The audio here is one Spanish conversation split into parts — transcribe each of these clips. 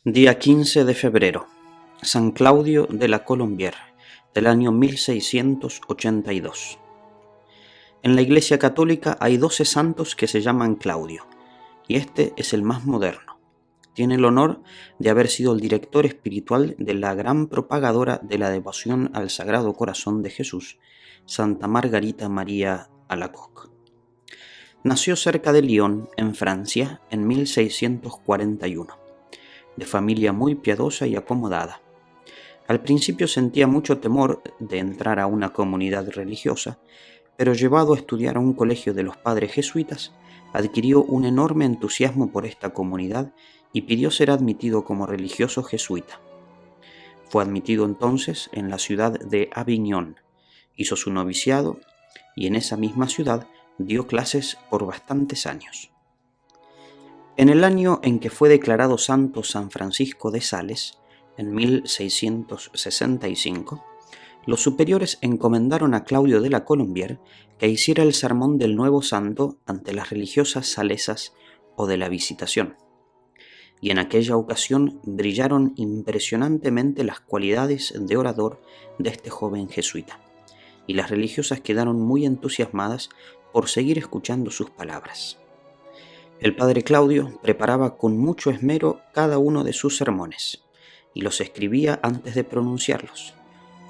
Día 15 de febrero, San Claudio de la Colombière, del año 1682. En la Iglesia Católica hay 12 santos que se llaman Claudio, y este es el más moderno. Tiene el honor de haber sido el director espiritual de la gran propagadora de la devoción al Sagrado Corazón de Jesús, Santa Margarita María Alacoque. Nació cerca de Lyon, en Francia, en 1641. De familia muy piadosa y acomodada. Al principio sentía mucho temor de entrar a una comunidad religiosa, pero llevado a estudiar a un colegio de los padres jesuitas, adquirió un enorme entusiasmo por esta comunidad y pidió ser admitido como religioso jesuita. Fue admitido entonces en la ciudad de Avignon, hizo su noviciado y en esa misma ciudad dio clases por bastantes años. En el año en que fue declarado santo San Francisco de Sales, en 1665, los superiores encomendaron a Claudio de la Colombière que hiciera el sermón del nuevo santo ante las religiosas salesas o de la Visitación. Y en aquella ocasión brillaron impresionantemente las cualidades de orador de este joven jesuita, y las religiosas quedaron muy entusiasmadas por seguir escuchando sus palabras. El padre Claudio preparaba con mucho esmero cada uno de sus sermones y los escribía antes de pronunciarlos.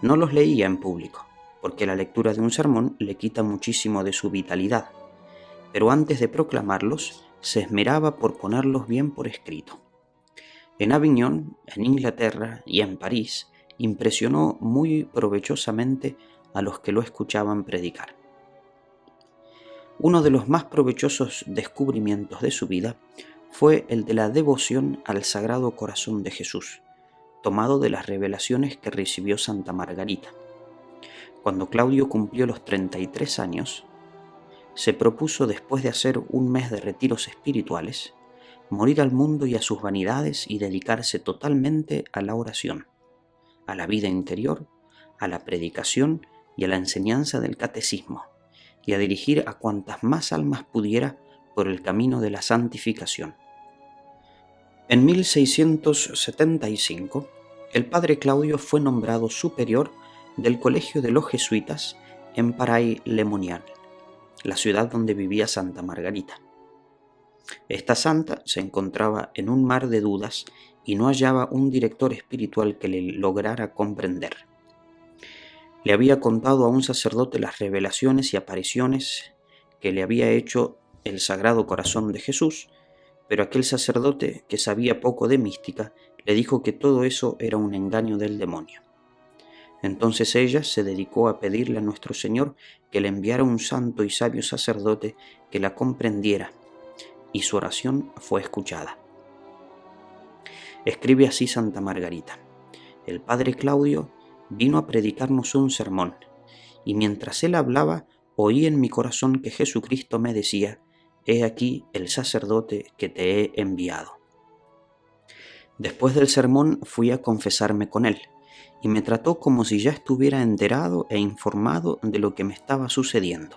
No los leía en público, porque la lectura de un sermón le quita muchísimo de su vitalidad, pero antes de proclamarlos se esmeraba por ponerlos bien por escrito. En Avignon, en Inglaterra y en París impresionó muy provechosamente a los que lo escuchaban predicar. Uno de los más provechosos descubrimientos de su vida fue el de la devoción al Sagrado Corazón de Jesús, tomado de las revelaciones que recibió Santa Margarita. Cuando Claudio cumplió los 33 años, se propuso, después de hacer un mes de retiros espirituales, morir al mundo y a sus vanidades y dedicarse totalmente a la oración, a la vida interior, a la predicación y a la enseñanza del catecismo, y a dirigir a cuantas más almas pudiera por el camino de la santificación. En 1675, el padre Claudio fue nombrado superior del Colegio de los Jesuitas en Paray-le-Monial, la ciudad donde vivía Santa Margarita. Esta santa se encontraba en un mar de dudas y no hallaba un director espiritual que le lograra comprender. Le había contado a un sacerdote las revelaciones y apariciones que le había hecho el Sagrado Corazón de Jesús, pero aquel sacerdote, que sabía poco de mística, le dijo que todo eso era un engaño del demonio. Entonces ella se dedicó a pedirle a nuestro Señor que le enviara un santo y sabio sacerdote que la comprendiera, y su oración fue escuchada. Escribe así Santa Margarita: el padre Claudio vino a predicarnos un sermón, y mientras él hablaba, oí en mi corazón que Jesucristo me decía: he aquí el sacerdote que te he enviado. Después del sermón fui a confesarme con él, y me trató como si ya estuviera enterado e informado de lo que me estaba sucediendo.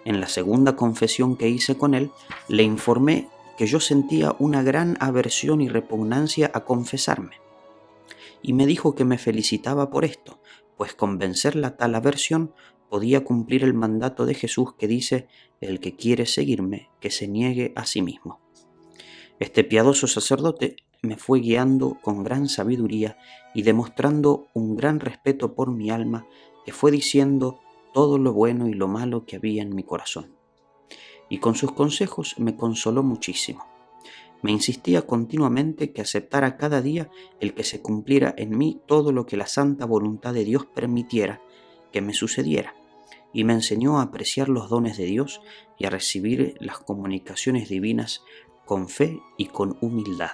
En la segunda confesión que hice con él, le informé que yo sentía una gran aversión y repugnancia a confesarme, y me dijo que me felicitaba por esto, pues con vencer la tal aversión podía cumplir el mandato de Jesús que dice: el que quiere seguirme, que se niegue a sí mismo. Este piadoso sacerdote me fue guiando con gran sabiduría y demostrando un gran respeto por mi alma, que fue diciendo todo lo bueno y lo malo que había en mi corazón. Y con sus consejos me consoló muchísimo. Me insistía continuamente que aceptara cada día el que se cumpliera en mí todo lo que la santa voluntad de Dios permitiera que me sucediera, y me enseñó a apreciar los dones de Dios y a recibir las comunicaciones divinas con fe y con humildad.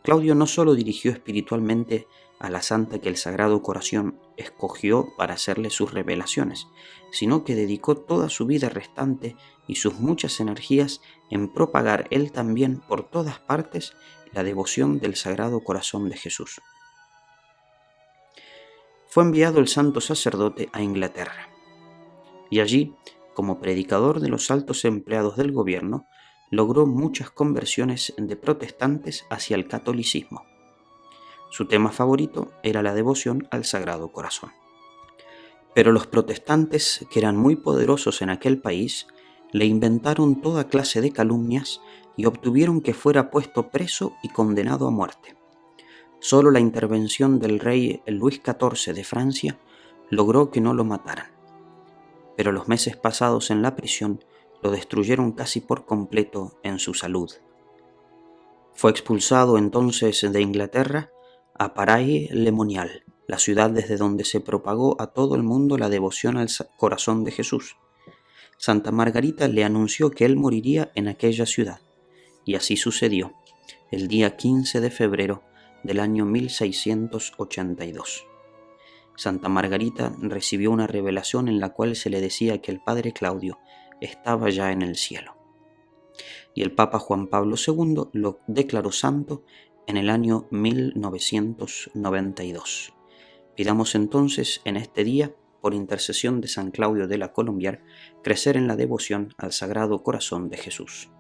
Claudio no solo dirigió espiritualmente a la santa que el Sagrado Corazón escogió para hacerle sus revelaciones, sino que dedicó toda su vida restante y sus muchas energías en propagar él también por todas partes la devoción del Sagrado Corazón de Jesús. Fue enviado el santo sacerdote a Inglaterra, y allí, como predicador de los altos empleados del gobierno, logró muchas conversiones de protestantes hacia el catolicismo. Su tema favorito era la devoción al Sagrado Corazón. Pero los protestantes, que eran muy poderosos en aquel país, le inventaron toda clase de calumnias y obtuvieron que fuera puesto preso y condenado a muerte. Solo la intervención del rey Luis XIV de Francia logró que no lo mataran. Pero los meses pasados en la prisión lo destruyeron casi por completo en su salud. Fue expulsado entonces de Inglaterra a Paray-le-Monial, la ciudad desde donde se propagó a todo el mundo la devoción al corazón de Jesús. Santa Margarita le anunció que él moriría en aquella ciudad, y así sucedió, el día 15 de febrero del año 1682. Santa Margarita recibió una revelación en la cual se le decía que el padre Claudio estaba ya en el cielo. Y el Papa Juan Pablo II lo declaró santo en el año 1992. Pidamos entonces en este día, por intercesión de San Claudio de la Colombier, crecer en la devoción al Sagrado Corazón de Jesús.